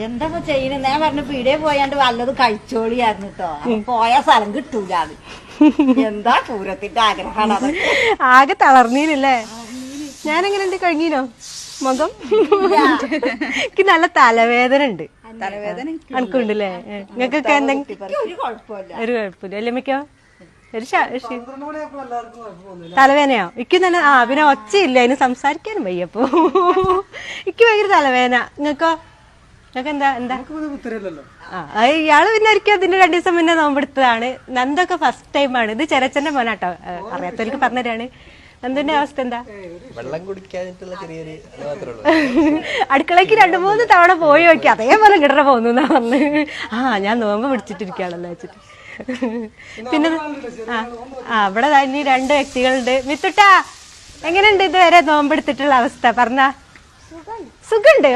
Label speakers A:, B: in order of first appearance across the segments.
A: എന്താ ചെയ്യുന്നത്? ഞാൻ പറഞ്ഞു പീടിയെ പോയാണ്ട് വല്ലതും കഴിച്ചോളിയായിരുന്നു കേട്ടോ. പോയ സ്ഥലം കിട്ടൂല. അത് എന്താ പൂരത്തിന്റെ ആഗ്രഹമാണ്. അത്
B: ആകെ തളർന്നീനല്ലേ? ഞാനെങ്ങനെയുണ്ട്? കഴിഞ്ഞീനോ മുഖം? എനിക്ക് നല്ല തലവേദന ഉണ്ട്. അനക്കുണ്ടല്ലേ? നിങ്ങൾക്കൊക്കെ എന്തെങ്കിലും
A: ഒരു കുഴപ്പമില്ല.
B: ഒരു കുഴപ്പമില്ല അല്ലേ? മിക്കോ ഒരു തലവേദനയോ? എനിക്ക് തന്നെ പിന്നെ ഒച്ചയില്ല, അതിന് സംസാരിക്കാനും വയ്യപ്പോ. എനിക്ക് ഭയങ്കര തലവേദന. നിങ്ങൾക്കോ? നിങ്ങൾക്ക് എന്താ ഇയാള് പിന്നെ ഒരിക്കലും അതിന്റെ 2 ദിവസം മുന്നേ നോമ്പെടുത്തതാണ്. നന്ദൊക്കെ ഫസ്റ്റ് ടൈമാണ്. ഇത് ചെരച്ചന്റെ മോനാട്ടോ, അറിയാത്തവർക്ക് പറഞ്ഞുതരാണ്. നന്ദന്റെ അവസ്ഥ എന്താ?
C: വെള്ളം കുടിക്കാനായിട്ടുള്ള ചെറിയൊരു
B: അടുക്കളയ്ക്ക് 2-3 തവണ പോയി നോക്കി, അതേപോലെ കിടറ പോന്നു പറഞ്ഞ്. ഞാൻ നോമ്പ് പിടിച്ചിട്ടിരിക്കുകയാണല്ലോ വെച്ചിട്ട്. പിന്നെ ഇവിടെ ഇനി 2 വ്യക്തികളുണ്ട്. മിത്തുട്ടാ, എങ്ങനെയുണ്ട് ഇതുവരെ നോമ്പെടുത്തിട്ടുള്ള അവസ്ഥ? പറഞ്ഞ സുഖമുണ്ട്.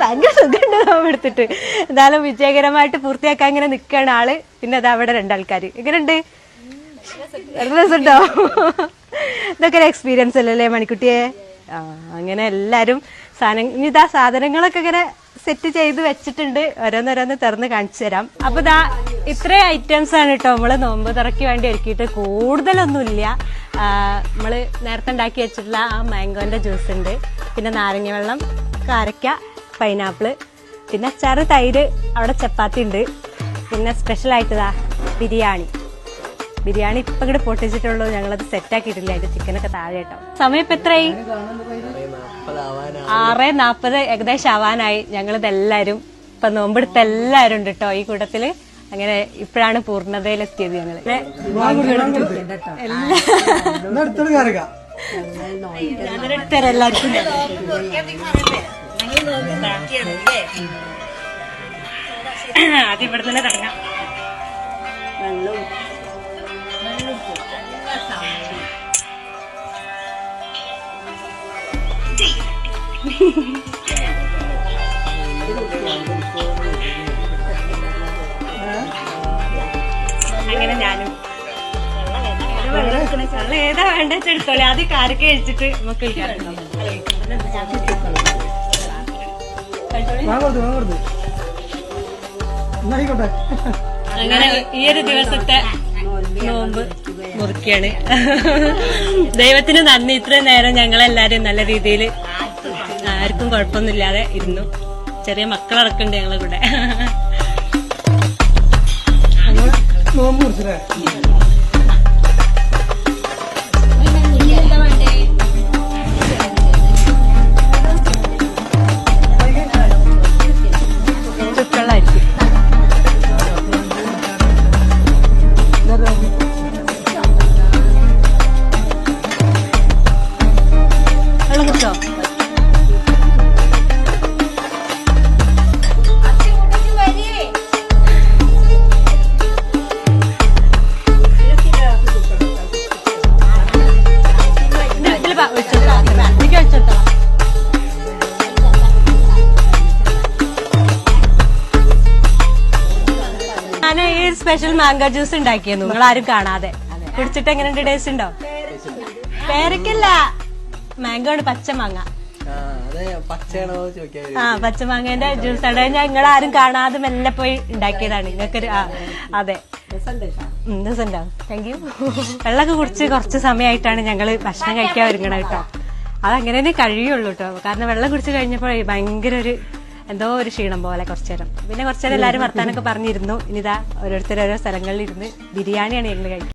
B: ഭയങ്കര സുഖമുണ്ട് നോമ്പെടുത്തിട്ട്. എന്തായാലും വിജയകരമായിട്ട് പൂർത്തിയാക്കാൻ ഇങ്ങനെ നിൽക്കുകയാണ് ആള്. പിന്നെ അത് അവിടെ 2 ആൾക്കാർ. എങ്ങനെയുണ്ട്? രസമുണ്ടോ? ഇതൊക്കെ ഒരു എക്സ്പീരിയൻസ് അല്ലല്ലേ മണിക്കുട്ടിയെ? അങ്ങനെ എല്ലാരും ഇതാ സാധനങ്ങളൊക്കെ ഇങ്ങനെ സെറ്റ് ചെയ്ത് വെച്ചിട്ടുണ്ട്. ഓരോന്നോരോന്ന് തുറന്ന് കാണിച്ചു തരാം. അപ്പൊ ഇത്രയും ഐറ്റംസ് ആണ് കേട്ടോ നമ്മള് നോമ്പ് തുറയ്ക്ക് വേണ്ടി ഒരുക്കിയിട്ട്. കൂടുതലൊന്നുമില്ല. നമ്മള് നേരത്തെ ഉണ്ടാക്കി വെച്ചിട്ടുള്ള ആ മാംഗോന്റെ ജ്യൂസ് ഉണ്ട്, പിന്നെ നാരങ്ങ വെള്ളം, കാരക്ക, പൈനാപ്പിള്, പിന്നെ അച്ചാറ്, തൈര്, അവിടെ ചപ്പാത്തി ഉണ്ട്. പിന്നെ സ്പെഷ്യൽ ആയിട്ടതാ ബിരിയാണി ഇപ്പൊ ഇങ്ങോട്ട് പൊട്ടിച്ചിട്ടുള്ളൂ. ഞങ്ങളത് സെറ്റ് ആക്കിയിട്ടില്ല. അതിന്റെ ചിക്കനൊക്കെ താഴെ കേട്ടോ. സമയം ഇപ്പൊ എത്രയായി? 6:40 ഏകദേശം ആവാനായി. ഞങ്ങളിതെല്ലാരും ഇപ്പൊ നോമ്പെടുത്ത എല്ലാരും ഉണ്ട് കേട്ടോ ഈ കൂട്ടത്തില്. അങ്ങനെ ഇപ്പോഴാണ് പൂർണ്ണതയിലെത്തിയത് ഞങ്ങള്. എല്ലാവർക്കും ആദ്യം ഇവിടെ തന്നെ തുടങ്ങാം. അങ്ങനെ ഞാനും വെള്ളം ഏതാ വേണ്ട എടുത്തോളെ. ആദ്യം കാരക്ക കഴിച്ചിട്ട് നമുക്ക് അങ്ങനെ ഈ ഒരു ദിവസത്തെ നോമ്പ് മുറിക്കാണ്. ദൈവത്തിന് നന്ദി. ഇത്രയും നേരം ഞങ്ങളെല്ലാരും നല്ല രീതിയിൽ ആർക്കും കുഴപ്പമൊന്നുമില്ലാതെ ഇരുന്നു. ചെറിയ മക്കളടക്കണ്ട് ഞങ്ങളെ കൂടെ. വെള്ളം കുടിച്ചോ? ഞാൻ ഈ സ്പെഷ്യൽ മാംഗോ ജ്യൂസ് ഉണ്ടാക്കിയിരുന്നു, നിങ്ങൾ ആരും കാണാതെ. കുടിച്ചിട്ട് എങ്ങനെയുണ്ട്? ടേസ്റ്റ് ഉണ്ടോ? പേരക്കല്ല, മാംഗോ ആണ്, പച്ചമാങ്ങ. പച്ചമാങ്ങന്റെ ജ്യൂസ് ആണ്. ഞങ്ങൾ ആരും കാണാതെ മെല്ലെ പോയി ഉണ്ടാക്കിയതാണ്. നിങ്ങൾക്കൊരു അതെ രസമുണ്ടാവും. Thank you. വെള്ളമൊക്കെ കുടിച്ച് കുറച്ച് സമയമായിട്ടാണ് ഞങ്ങള് ഭക്ഷണം കഴിക്കാൻ ഒരുങ്ങണം കേട്ടോ. അതങ്ങനെ തന്നെ കഴിയുള്ളൂ കേട്ടോ. കാരണം വെള്ളം കുടിച്ച് കഴിഞ്ഞപ്പോൾ ഭയങ്കര എന്തോ ഒരു ക്ഷീണം പോലെ കുറച്ചേരം. പിന്നെ കുറച്ചേരം എല്ലാവരും വർത്താനൊക്കെ പറഞ്ഞിരുന്നു. ഇനിതാ ഓരോരുത്തർ ഓരോ സ്ഥലങ്ങളിൽ ഇരുന്ന് ബിരിയാണിയാണ് ഞങ്ങൾ കഴിക്കുന്നത്.